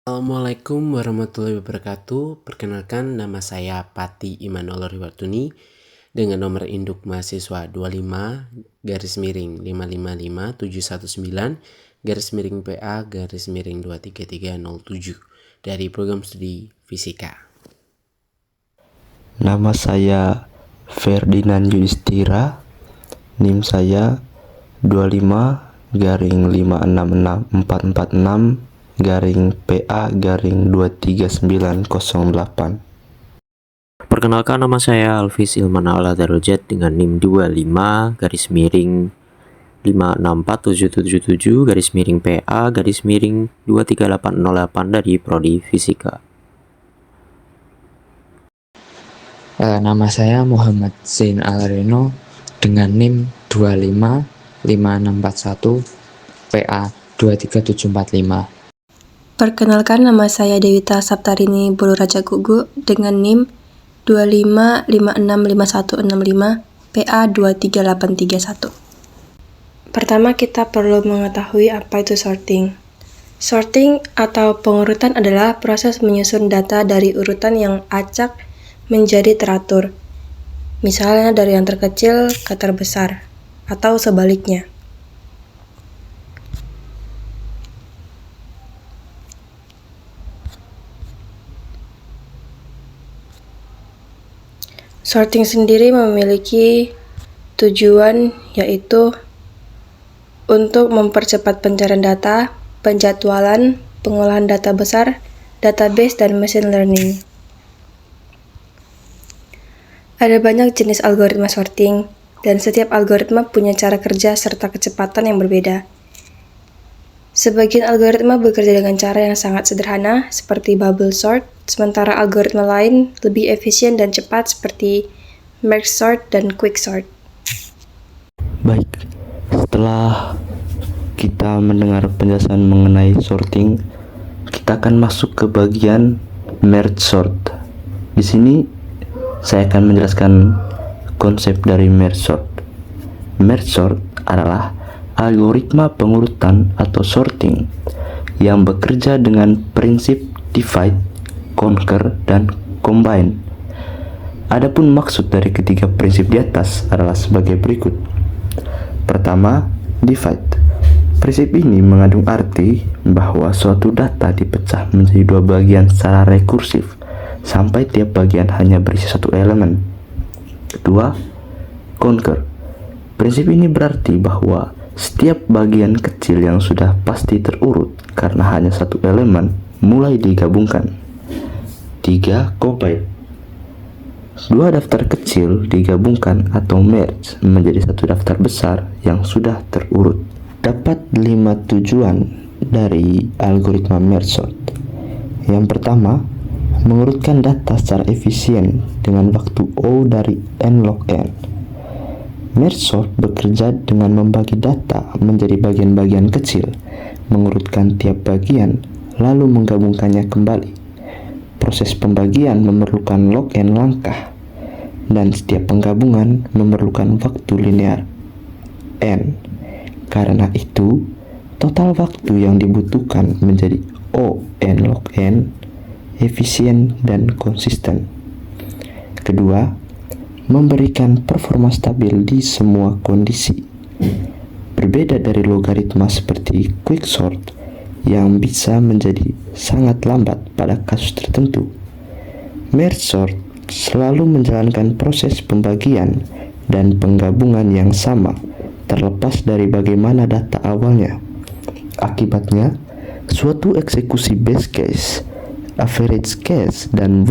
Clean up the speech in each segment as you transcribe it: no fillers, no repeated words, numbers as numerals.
Assalamualaikum warahmatullahi wabarakatuh. Perkenalkan, nama saya Pati Imanol Riwatuni dengan nomor induk mahasiswa 25 55719 PA-23307 dari program studi fisika. Nama saya Ferdinand Yudhistira, NIM saya 25-56446-PA-23908. Perkenalkan, nama saya Alvis Ilman Aula Darojat dengan NIM 25-5677777-PA-23808 dari Prodi Fisika. Nama saya Muhammad Zain Alareno dengan NIM 255641 PA 23745. Perkenalkan, nama saya Dewita Saptarini Bulu Raja Gugu dengan NIM 25565165 PA 23831. Pertama, kita perlu mengetahui apa itu sorting. Sorting atau pengurutan adalah proses menyusun data dari urutan yang acak menjadi teratur, misalnya dari yang terkecil ke terbesar, atau sebaliknya. Sorting sendiri memiliki tujuan, yaitu untuk mempercepat pencarian data, penjadwalan, pengolahan data besar, database, dan machine learning. Ada banyak jenis algoritma sorting, dan setiap algoritma punya cara kerja serta kecepatan yang berbeda. Sebagian algoritma bekerja dengan cara yang sangat sederhana, seperti bubble sort, sementara algoritma lain lebih efisien dan cepat seperti merge sort dan quick sort. Baik, setelah kita mendengar penjelasan mengenai sorting, kita akan masuk ke bagian merge sort. Di sini saya akan menjelaskan konsep dari merge sort. Merge sort adalah algoritma pengurutan atau sorting yang bekerja dengan prinsip divide, conquer, dan combine. Adapun maksud dari ketiga prinsip di atas adalah sebagai berikut. Pertama, divide. Prinsip ini mengandung arti bahwa suatu data dipecah menjadi dua bagian secara rekursif sampai tiap bagian hanya berisi satu elemen. Kedua, conquer. Prinsip ini berarti bahwa setiap bagian kecil yang sudah pasti terurut karena hanya satu elemen mulai digabungkan. Tiga, combine. Dua daftar kecil digabungkan atau merge menjadi satu daftar besar yang sudah terurut. Dapat 5 tujuan dari algoritma merge sort. Yang pertama, mengurutkan data secara efisien dengan waktu O dari n log n. Merge sort bekerja dengan membagi data menjadi bagian-bagian kecil, mengurutkan tiap bagian, lalu menggabungkannya kembali. Proses pembagian memerlukan log n langkah, dan setiap penggabungan memerlukan waktu linear n. Karena itu, total waktu yang dibutuhkan menjadi O n log n, efisien dan konsisten. Kedua, memberikan performa stabil di semua kondisi. Berbeda dari logaritma seperti quicksort yang bisa menjadi sangat lambat pada kasus tertentu, merge sort selalu menjalankan proses pembagian dan penggabungan yang sama terlepas dari bagaimana data awalnya. Akibatnya, suatu eksekusi base case, average case, dan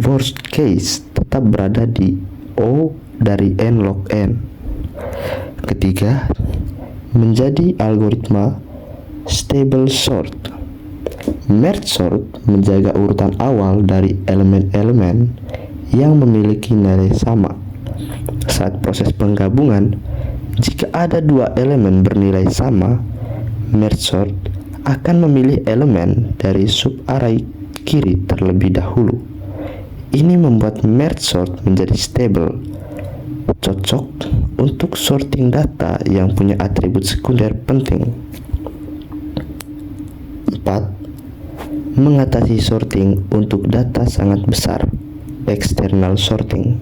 worst case tetap berada di O dari n log n. Ketiga, menjadi algoritma stable sort. Merge sort menjaga urutan awal dari elemen-elemen yang memiliki nilai sama. Saat proses penggabungan, jika ada dua elemen bernilai sama, merge sort akan memilih elemen dari subarray kiri terlebih dahulu. Ini membuat merge sort menjadi stable, cocok untuk sorting data yang punya atribut sekunder penting. 4. mengatasi sorting untuk data sangat besar, external sorting.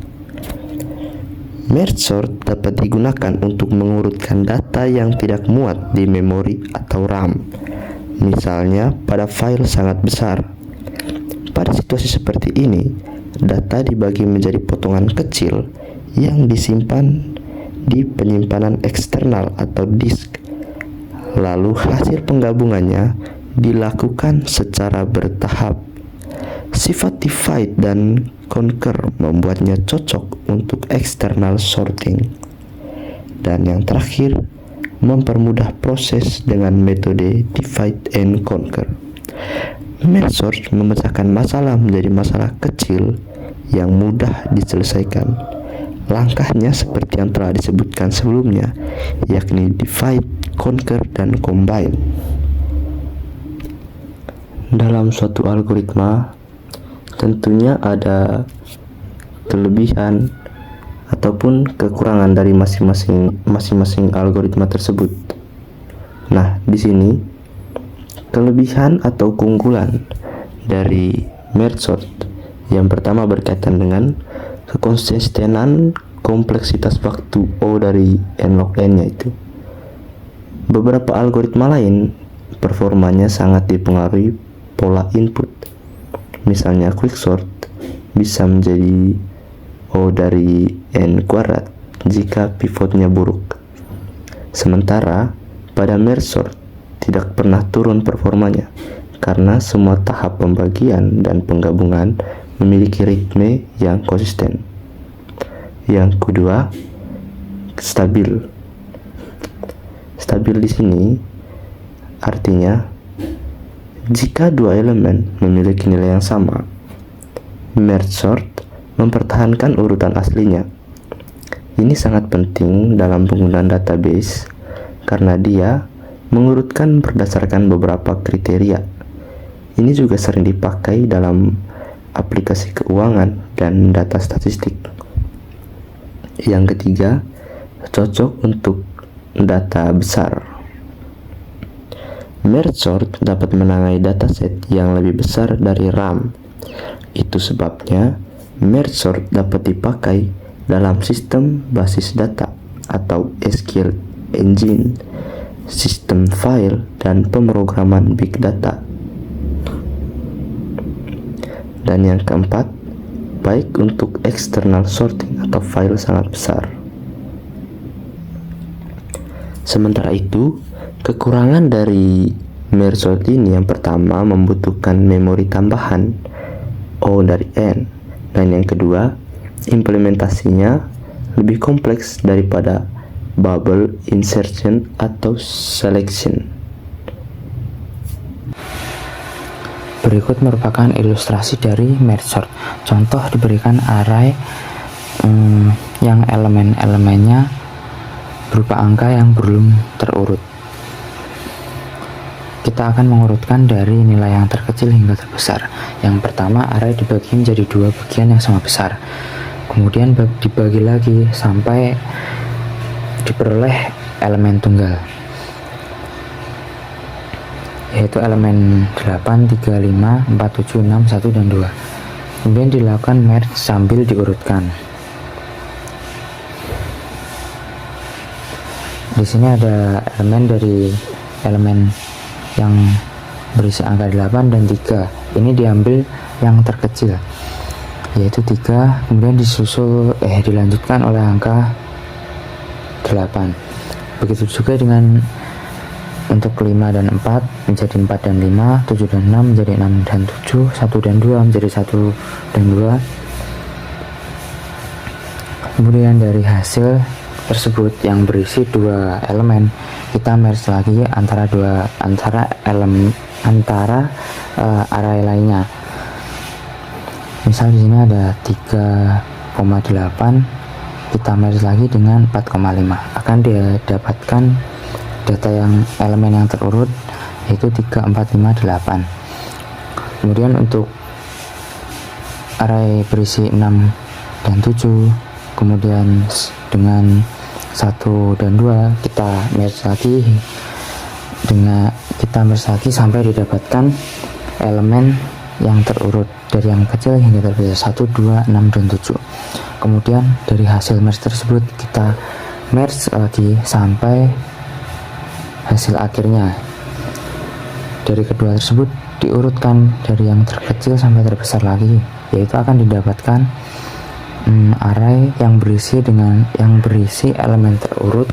Merge sort dapat digunakan untuk mengurutkan data yang tidak muat di memori atau RAM, misalnya pada file sangat besar. Pada situasi seperti ini, data dibagi menjadi potongan kecil yang disimpan di penyimpanan eksternal atau disk. Lalu hasil penggabungannya dilakukan secara bertahap. Sifat divide dan conquer membuatnya cocok untuk external sorting. Dan yang terakhir, mempermudah proses dengan metode divide and conquer. Merge sort memecahkan masalah menjadi masalah kecil yang mudah diselesaikan. Langkahnya seperti yang telah disebutkan sebelumnya, yakni divide, conquer, dan combine. Dalam suatu algoritma, tentunya ada kelebihan ataupun kekurangan dari masing-masing algoritma tersebut. Nah, di sini kelebihan atau keunggulan dari merge sort yang pertama berkaitan dengan kekonsistenan kompleksitas waktu O dari n log n-nya itu. Beberapa algoritma lain performanya sangat dipengaruhi pola input. Misalnya quicksort bisa menjadi O dari n kuadrat jika pivotnya buruk. Sementara pada merge sort tidak pernah turun performanya karena semua tahap pembagian dan penggabungan memiliki ritme yang konsisten. Yang kedua, stabil. Stabil di sini artinya jika dua elemen memiliki nilai yang sama, merge sort mempertahankan urutan aslinya. Ini sangat penting dalam penggunaan database karena dia mengurutkan berdasarkan beberapa kriteria. Ini juga sering dipakai dalam aplikasi keuangan dan data statistik. Yang ketiga, cocok untuk data besar. Merge sort dapat menangani dataset yang lebih besar dari RAM. Itu sebabnya merge sort dapat dipakai dalam sistem basis data atau SQL engine, sistem file, dan pemrograman big data. Dan yang keempat, baik untuk external sorting atau file sangat besar. Sementara itu, kekurangan dari merge sort ini yang pertama membutuhkan memori tambahan O dari N, dan yang kedua implementasinya lebih kompleks daripada bubble insertion atau selection. Berikut merupakan ilustrasi dari merge sort. Contoh diberikan array yang elemen-elemennya berupa angka yang belum terurut. Kita akan mengurutkan dari nilai yang terkecil hingga terbesar. Yang pertama, array dibagi menjadi dua bagian yang sama besar. Kemudian dibagi lagi sampai diperoleh elemen tunggal, yaitu elemen 8, 3, 5, 4, 7, 6, 1, dan 2. Kemudian dilakukan merge sambil diurutkan. Di sini ada elemen dari elemen yang berisi angka 8 dan 3. Ini diambil yang terkecil, yaitu 3, kemudian dilanjutkan oleh angka 8. Begitu juga dengan untuk 5 dan 4 menjadi 4 dan 5, 7 dan 6 menjadi 6 dan 7, 1 dan 2 menjadi 1 dan 2. Kemudian dari hasil tersebut yang berisi dua elemen, kita merge lagi antara array lainnya. Misal di sini ada 3,8, kita merge lagi dengan 4,5, akan didapatkan data yang elemen yang terurut, yaitu 3, 4, 5, 8. Kemudian untuk array berisi 6 dan 7, kemudian dengan 1 dan 2 kita merge lagi sampai didapatkan elemen yang terurut dari yang kecil hingga terbesar 1, 2, 6, dan 7. Kemudian dari hasil merge tersebut kita merge lagi sampai hasil akhirnya. Dari kedua tersebut diurutkan dari yang terkecil sampai terbesar lagi, yaitu akan didapatkan array yang berisi elemen terurut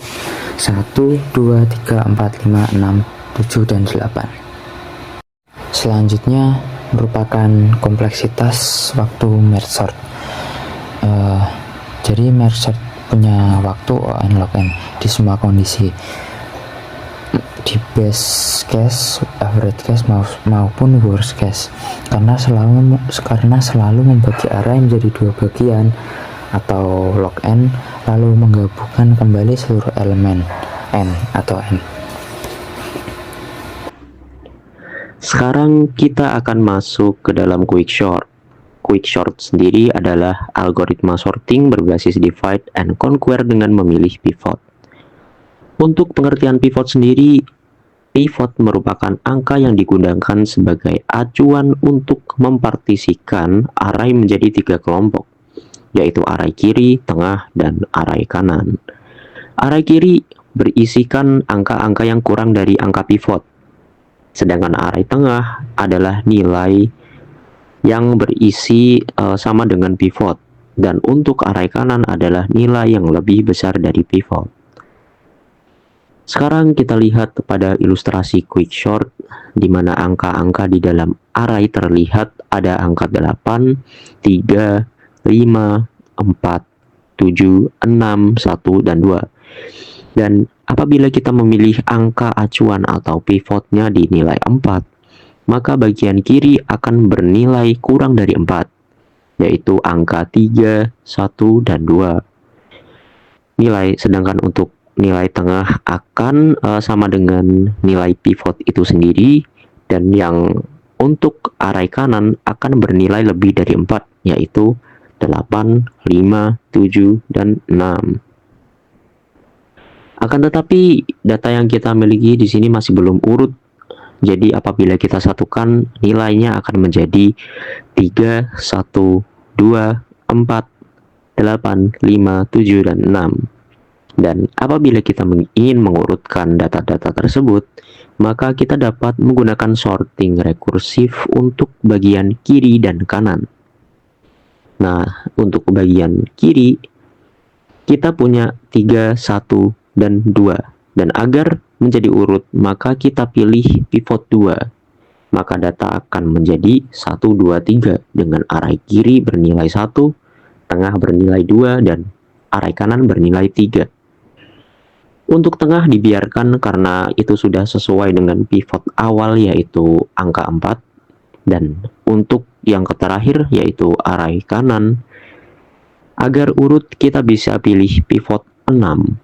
1, 2, 3, 4, 5, 6, 7, dan 8. Selanjutnya merupakan kompleksitas waktu merge sort. Jadi merge sort punya waktu O(n) log n di semua kondisi, di best case, average case maupun worst case, karena selalu membagi array menjadi dua bagian atau log n, lalu menggabungkan kembali seluruh elemen n atau n. Sekarang kita akan masuk ke dalam quicksort. Quicksort sendiri adalah algoritma sorting berbasis divide and conquer dengan memilih pivot. Untuk pengertian pivot sendiri, pivot merupakan angka yang digunakan sebagai acuan untuk mempartisikan array menjadi 3 kelompok, yaitu array kiri, tengah, dan array kanan. Array kiri berisikan angka-angka yang kurang dari angka pivot, sedangkan array tengah adalah nilai yang berisi sama dengan pivot, dan untuk array kanan adalah nilai yang lebih besar dari pivot. Sekarang kita lihat pada ilustrasi quicksort, di mana angka-angka di dalam array terlihat ada angka 8, 3, 5, 4, 7, 6, 1, dan 2. Dan apabila kita memilih angka acuan atau pivotnya di nilai 4, maka bagian kiri akan bernilai kurang dari 4, yaitu angka 3, 1, dan 2. Sedangkan untuk nilai tengah akan sama dengan nilai pivot itu sendiri, dan yang untuk array kanan akan bernilai lebih dari 4, yaitu 8, 5, 7, dan 6. Akan tetapi data yang kita miliki di sini masih belum urut. Jadi apabila kita satukan, nilainya akan menjadi 3, 1, 2, 4, 8, 5, 7, dan 6. Dan apabila kita ingin mengurutkan data-data tersebut, maka kita dapat menggunakan sorting rekursif untuk bagian kiri dan kanan. Nah, untuk bagian kiri, kita punya 3, 1, dan 2. Dan agar menjadi urut, maka kita pilih pivot 2. Maka data akan menjadi 1, 2, 3 dengan array kiri bernilai 1, tengah bernilai 2, dan array kanan bernilai 3. Untuk tengah dibiarkan karena itu sudah sesuai dengan pivot awal, yaitu angka 4. Dan untuk yang terakhir, yaitu array kanan, agar urut kita bisa pilih pivot 6.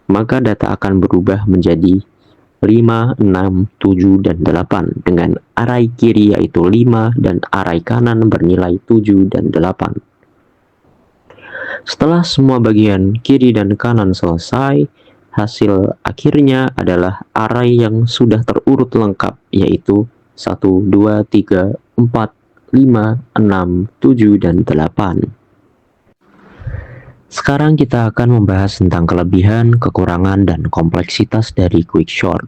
Maka data akan berubah menjadi 5, 6, 7, dan 8 dengan array kiri yaitu 5 dan array kanan bernilai 7 dan 8. Setelah semua bagian kiri dan kanan selesai, hasil akhirnya adalah array yang sudah terurut lengkap, yaitu 1, 2, 3, 4, 5, 6, 7, dan 8. Sekarang kita akan membahas tentang kelebihan, kekurangan, dan kompleksitas dari quicksort.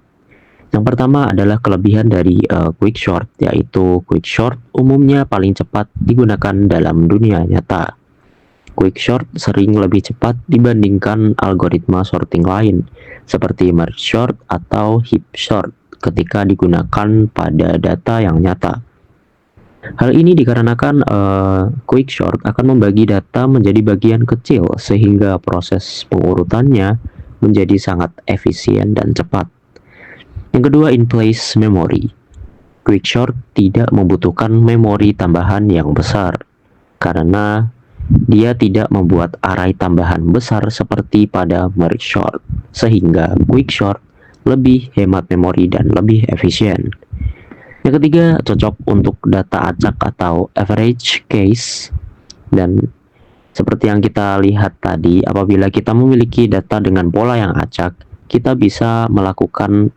Yang pertama adalah kelebihan dari quicksort, yaitu quicksort umumnya paling cepat digunakan dalam dunia nyata. Quicksort sering lebih cepat dibandingkan algoritma sorting lain, seperti merge sort atau heap sort ketika digunakan pada data yang nyata. Hal ini dikarenakan quicksort akan membagi data menjadi bagian kecil sehingga proses pengurutannya menjadi sangat efisien dan cepat. Yang kedua, in-place memory. Quicksort tidak membutuhkan memori tambahan yang besar karena dia tidak membuat array tambahan besar seperti pada merge sort, sehingga quicksort lebih hemat memori dan lebih efisien. Yang ketiga, cocok untuk data acak atau average case. Dan seperti yang kita lihat tadi, apabila kita memiliki data dengan pola yang acak, kita bisa melakukan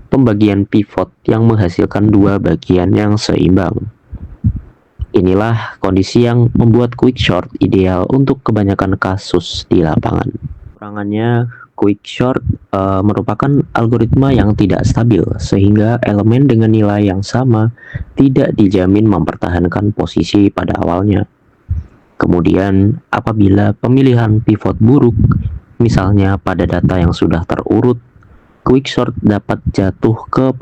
pembagian pivot yang menghasilkan dua bagian yang seimbang. Inilah kondisi yang membuat quicksort ideal untuk kebanyakan kasus di lapangan. Kekurangannya, quicksort merupakan algoritma yang tidak stabil, sehingga elemen dengan nilai yang sama tidak dijamin mempertahankan posisi pada awalnya. Kemudian, apabila pemilihan pivot buruk, misalnya pada data yang sudah terurut, quicksort dapat jatuh ke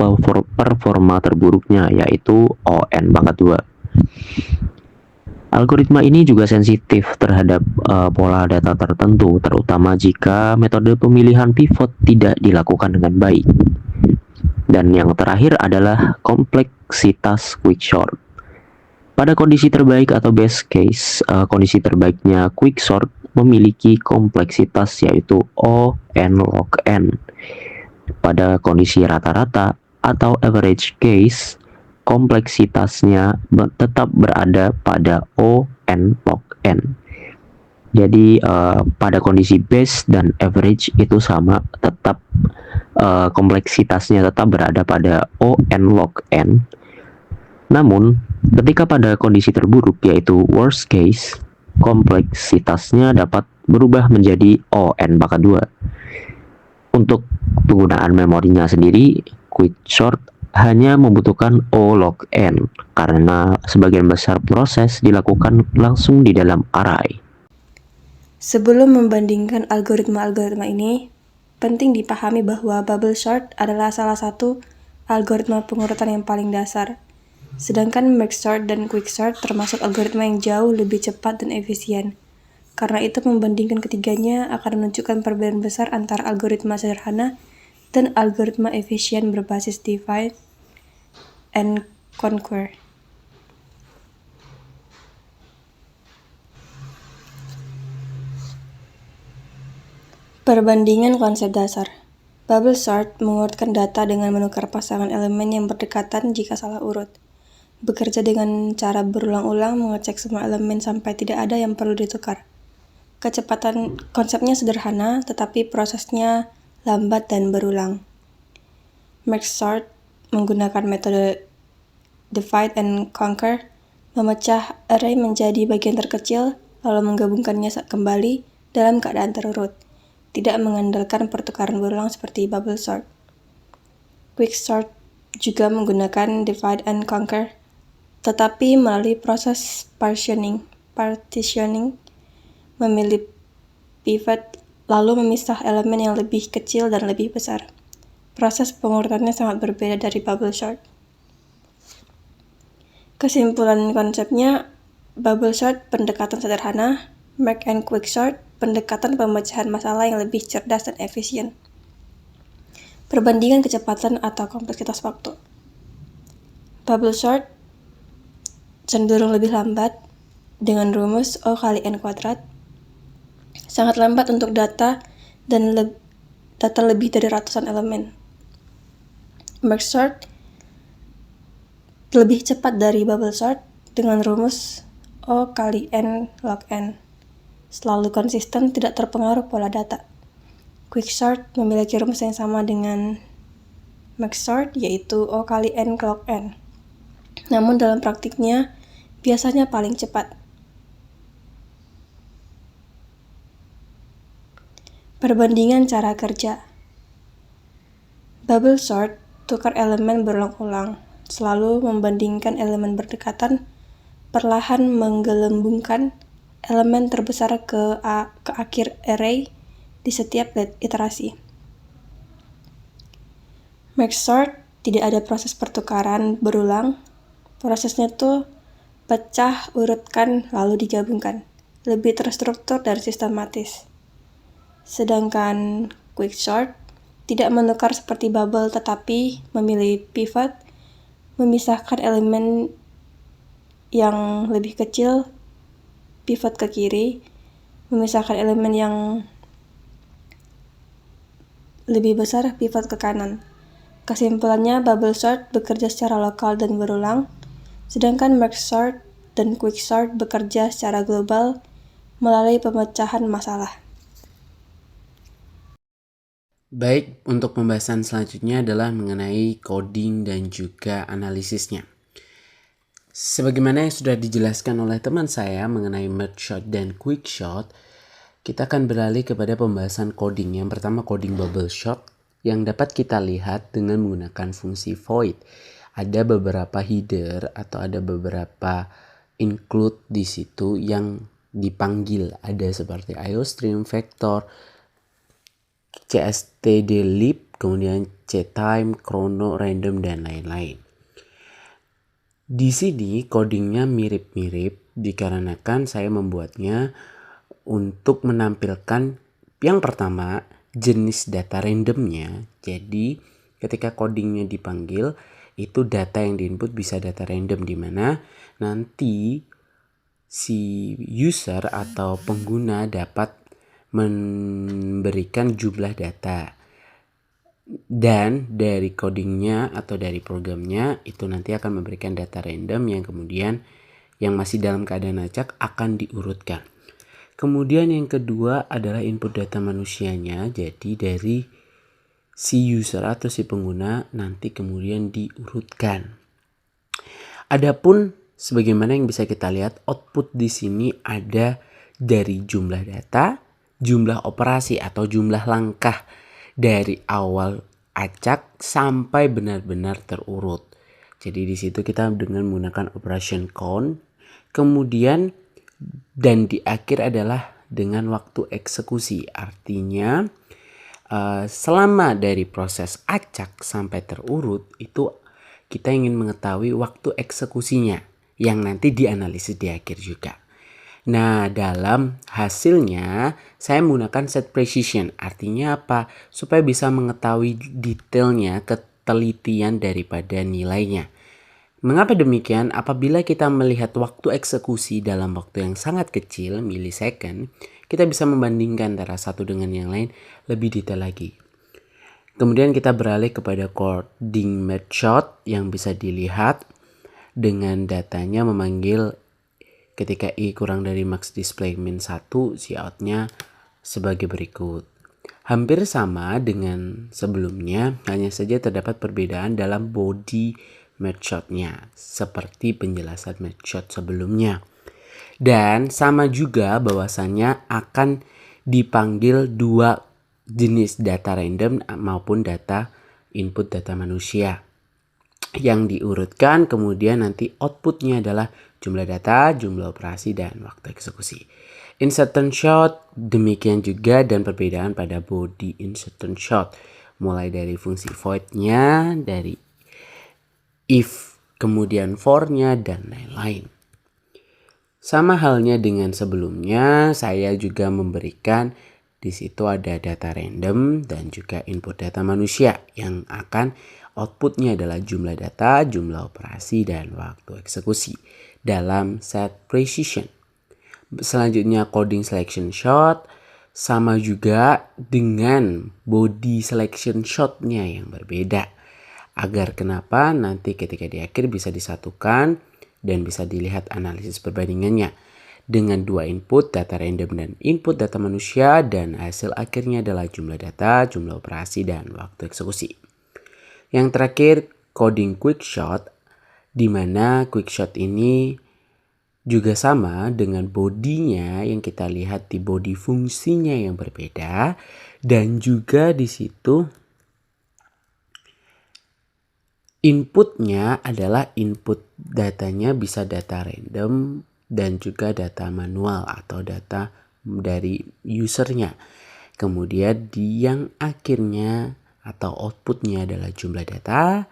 performa terburuknya, yaitu ON pangkat 2. Algoritma ini juga sensitif terhadap pola data tertentu, terutama jika metode pemilihan pivot tidak dilakukan dengan baik. Dan yang terakhir adalah kompleksitas quicksort. Pada kondisi terbaik atau best case, kondisi terbaiknya quicksort memiliki kompleksitas yaitu O n log n. Pada kondisi rata-rata atau average case, kompleksitasnya tetap berada pada O n log n. Jadi pada kondisi base dan average itu sama, tetap kompleksitasnya tetap berada pada O n log n. Namun, ketika pada kondisi terburuk yaitu worst case, kompleksitasnya dapat berubah menjadi O n pangkat 2. Untuk penggunaan memorinya sendiri, quicksort hanya membutuhkan O log n karena sebagian besar proses dilakukan langsung di dalam array. Sebelum membandingkan algoritma-algoritma ini, penting dipahami bahwa bubble sort adalah salah satu algoritma pengurutan yang paling dasar. Sedangkan merge sort dan quicksort termasuk algoritma yang jauh lebih cepat dan efisien. Karena itu membandingkan ketiganya akan menunjukkan perbedaan besar antara algoritma sederhana dan algoritma efisien berbasis divide and conquer. Perbandingan konsep dasar. Bubble sort mengurutkan data dengan menukar pasangan elemen yang berdekatan jika salah urut. Bekerja dengan cara berulang-ulang mengecek semua elemen sampai tidak ada yang perlu ditukar. Konsepnya sederhana, tetapi prosesnya lambat dan berulang. Merge sort menggunakan metode divide and conquer, memecah array menjadi bagian terkecil, lalu menggabungkannya kembali dalam keadaan terurut, tidak mengandalkan pertukaran berulang seperti bubble sort. Quicksort juga menggunakan divide and conquer, tetapi melalui proses partitioning, memilih pivot, lalu memisah elemen yang lebih kecil dan lebih besar. Proses pengurutannya sangat berbeda dari bubble sort. Kesimpulan konsepnya, bubble sort pendekatan sederhana, merge and quicksort pendekatan pemecahan masalah yang lebih cerdas dan efisien. Perbandingan kecepatan atau kompleksitas waktu. Bubble sort cenderung lebih lambat dengan rumus O kali N kuadrat, sangat lambat untuk data dan data lebih dari ratusan elemen. Merge sort lebih cepat dari bubble sort dengan rumus O kali N log N. Selalu konsisten, tidak terpengaruh pola data. Quicksort memiliki rumus yang sama dengan merge sort, yaitu O kali N log N. Namun dalam praktiknya, biasanya paling cepat. Perbandingan cara kerja. Bubble sort tukar elemen berulang-ulang, selalu membandingkan elemen berdekatan, perlahan menggelembungkan elemen terbesar ke akhir array di setiap iterasi. Merge sort tidak ada proses pertukaran berulang, prosesnya tuh pecah, urutkan, lalu digabungkan, lebih terstruktur dan sistematis. Sedangkan quicksort tidak menukar seperti bubble, tetapi memilih pivot, memisahkan elemen yang lebih kecil, pivot ke kiri, memisahkan elemen yang lebih besar, pivot ke kanan. Kesimpulannya, bubble sort bekerja secara lokal dan berulang, sedangkan merge sort dan quicksort bekerja secara global melalui pemecahan masalah. Baik, untuk pembahasan selanjutnya adalah mengenai coding dan juga analisisnya. Sebagaimana yang sudah dijelaskan oleh teman saya mengenai merge shot dan quick shot, kita akan beralih kepada pembahasan coding. Yang pertama coding bubble shot yang dapat kita lihat dengan menggunakan fungsi void. Ada beberapa header atau ada beberapa include di situ yang dipanggil. Ada seperti IOStream, vector, cstdlib, kemudian ctime, chrono, random, dan lain-lain. Di sini codingnya mirip-mirip dikarenakan saya membuatnya untuk menampilkan yang pertama jenis data randomnya. Jadi ketika codingnya dipanggil itu data yang diinput bisa data random, di mana nanti si user atau pengguna dapat memberikan jumlah data. Dan dari codingnya atau dari programnya itu nanti akan memberikan data random yang kemudian yang masih dalam keadaan acak akan diurutkan. Kemudian yang kedua adalah input data manusianya. Jadi dari si user atau si pengguna nanti kemudian diurutkan. Adapun sebagaimana yang bisa kita lihat, output di sini ada dari jumlah data, jumlah operasi atau jumlah langkah dari awal acak sampai benar-benar terurut. Jadi di situ kita dengan menggunakan operation count, kemudian dan di akhir adalah dengan waktu eksekusi. Artinya selama dari proses acak sampai terurut itu kita ingin mengetahui waktu eksekusinya yang nanti dianalisis di akhir juga. Nah, dalam hasilnya saya menggunakan set precision. Artinya apa? Supaya bisa mengetahui detailnya, ketelitian daripada nilainya. Mengapa demikian? Apabila kita melihat waktu eksekusi dalam waktu yang sangat kecil, milisecond, kita bisa membandingkan antara satu dengan yang lain lebih detail lagi. Kemudian kita beralih kepada coding merge shot yang bisa dilihat dengan datanya memanggil ketika i kurang dari max display min 1, si outnya sebagai berikut. Hampir sama dengan sebelumnya, hanya saja terdapat perbedaan dalam body merge shotnya seperti penjelasan merge shot sebelumnya. Dan sama juga bahwasannya akan dipanggil dua jenis data random maupun data input data manusia yang diurutkan, kemudian nanti outputnya adalah jumlah data, jumlah operasi, dan waktu eksekusi. Insertion shot demikian juga, dan perbedaan pada body insertion shot mulai dari fungsi void-nya, dari if, kemudian for-nya, dan lain-lain. Sama halnya dengan sebelumnya, saya juga memberikan di situ ada data random dan juga input data manusia yang akan outputnya adalah jumlah data, jumlah operasi, dan waktu eksekusi dalam set precision. Selanjutnya coding selection shot sama juga dengan body selection shotnya yang berbeda. Agar kenapa nanti ketika di akhir bisa disatukan dan bisa dilihat analisis perbandingannya dengan dua input data random dan input data manusia, dan hasil akhirnya adalah jumlah data, jumlah operasi, dan waktu eksekusi. Yang terakhir coding quick shot, di mana quick shot ini juga sama dengan bodinya yang kita lihat di body fungsinya yang berbeda, dan juga di situ inputnya adalah input datanya bisa data random dan juga data manual atau data dari usernya. Kemudian di yang akhirnya atau outputnya adalah jumlah data,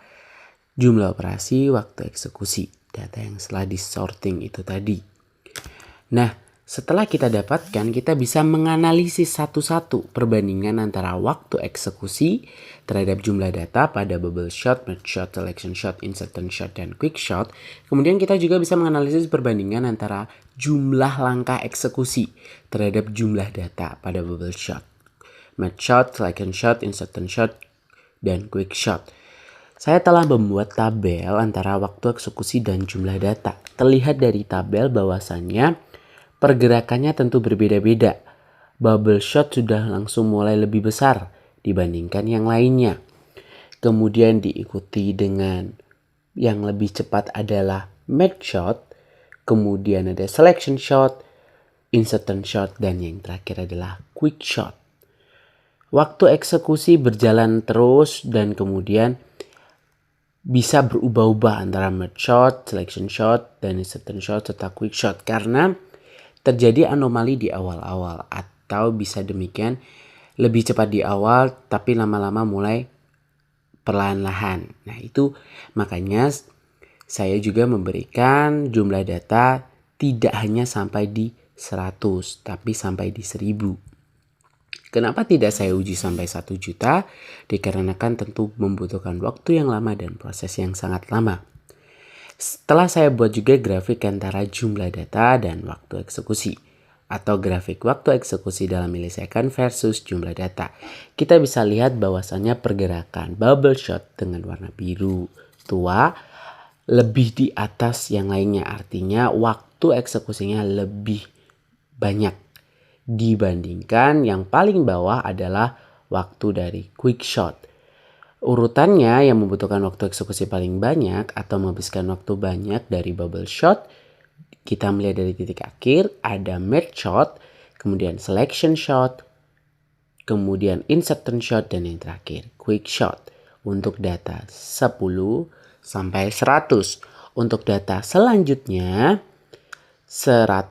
jumlah operasi, waktu eksekusi. Data yang setelah disorting itu tadi. Nah, setelah kita dapatkan, kita bisa menganalisis satu-satu perbandingan antara waktu eksekusi terhadap jumlah data pada bubble shot, merge shot, selection shot, insertion shot, dan quick shot. Kemudian kita juga bisa menganalisis perbandingan antara jumlah langkah eksekusi terhadap jumlah data pada bubble shot, merge shot, selection shot, insertion shot, dan quick shot. Saya telah membuat tabel antara waktu eksekusi dan jumlah data. Terlihat dari tabel bahwasannya pergerakannya tentu berbeda-beda. Bubble shot sudah langsung mulai lebih besar dibandingkan yang lainnya. Kemudian diikuti dengan yang lebih cepat adalah match shot, kemudian ada selection shot, insertion shot, dan yang terakhir adalah quick shot. Waktu eksekusi berjalan terus dan kemudian bisa berubah-ubah antara match shot, selection shot, dan insertion shot serta quick shot karena terjadi anomali di awal-awal, atau bisa demikian lebih cepat di awal tapi lama-lama mulai perlahan-lahan. Nah, itu makanya saya juga memberikan jumlah data tidak hanya sampai di 100 tapi sampai di 1000. Kenapa tidak saya uji sampai 1 juta? Dikarenakan tentu membutuhkan waktu yang lama dan proses yang sangat lama. Setelah saya buat juga grafik antara jumlah data dan waktu eksekusi, atau grafik waktu eksekusi dalam milisecond versus jumlah data. Kita bisa lihat bahwasannya pergerakan bubble shot dengan warna biru tua lebih di atas yang lainnya. Artinya waktu eksekusinya lebih banyak dibandingkan yang paling bawah adalah waktu dari quick shot. Urutannya yang membutuhkan waktu eksekusi paling banyak atau menghabiskan waktu banyak dari bubble shot, kita melihat dari titik akhir ada match shot, kemudian selection shot, kemudian insertion shot, dan yang terakhir quick shot. Untuk data 10 sampai 100. Untuk data selanjutnya 100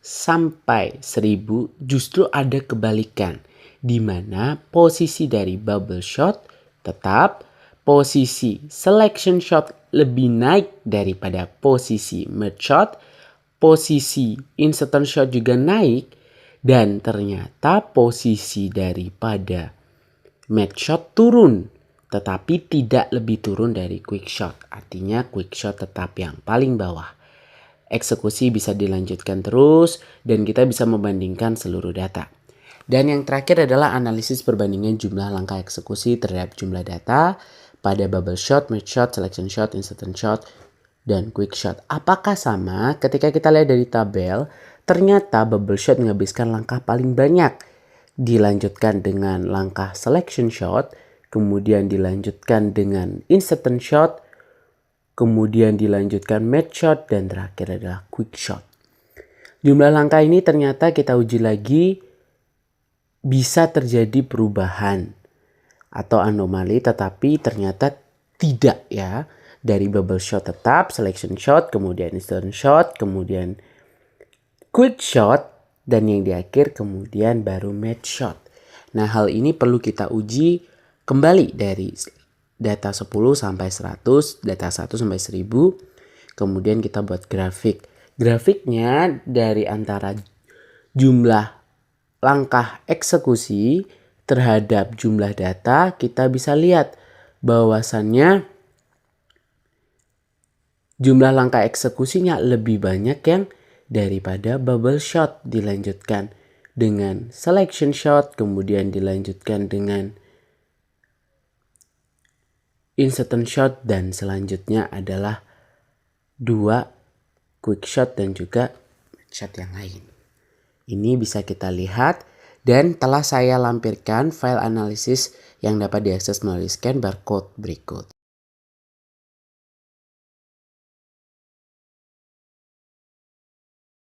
sampai 1000 justru ada kebalikan, di mana posisi dari bubble shot tetap, posisi selection shot lebih naik daripada posisi match shot, posisi insertion shot juga naik, dan ternyata posisi daripada match shot turun, tetapi tidak lebih turun dari quick shot. Artinya quick shot tetap yang paling bawah. Eksekusi bisa dilanjutkan terus dan kita bisa membandingkan seluruh data. Dan yang terakhir adalah analisis perbandingan jumlah langkah eksekusi terhadap jumlah data pada bubble shot, match shot, selection shot, insertion shot, dan quick shot. Apakah sama? Ketika kita lihat dari tabel, ternyata bubble shot menghabiskan langkah paling banyak. Dilanjutkan dengan langkah selection shot, kemudian dilanjutkan dengan insertion shot, kemudian dilanjutkan match shot, dan terakhir adalah quick shot. Jumlah langkah ini ternyata kita uji lagi bisa terjadi perubahan atau anomali, tetapi ternyata tidak ya. Dari bubble shot tetap, selection shot, kemudian insertion shot, kemudian quick shot, dan yang di akhir kemudian baru match shot. Nah, hal ini perlu kita uji kembali dari data 10 sampai 100, data 1 sampai 1000, kemudian kita buat grafik. Grafiknya dari antara jumlah langkah eksekusi terhadap jumlah data, kita bisa lihat bahwasannya jumlah langkah eksekusinya lebih banyak yang daripada bubble shot. Dilanjutkan dengan selection shot, kemudian dilanjutkan dengan insertion shot, dan selanjutnya adalah 2 quick shot dan juga shot yang lain. Ini bisa kita lihat dan telah saya lampirkan file analisis yang dapat diakses melalui scan barcode berikut.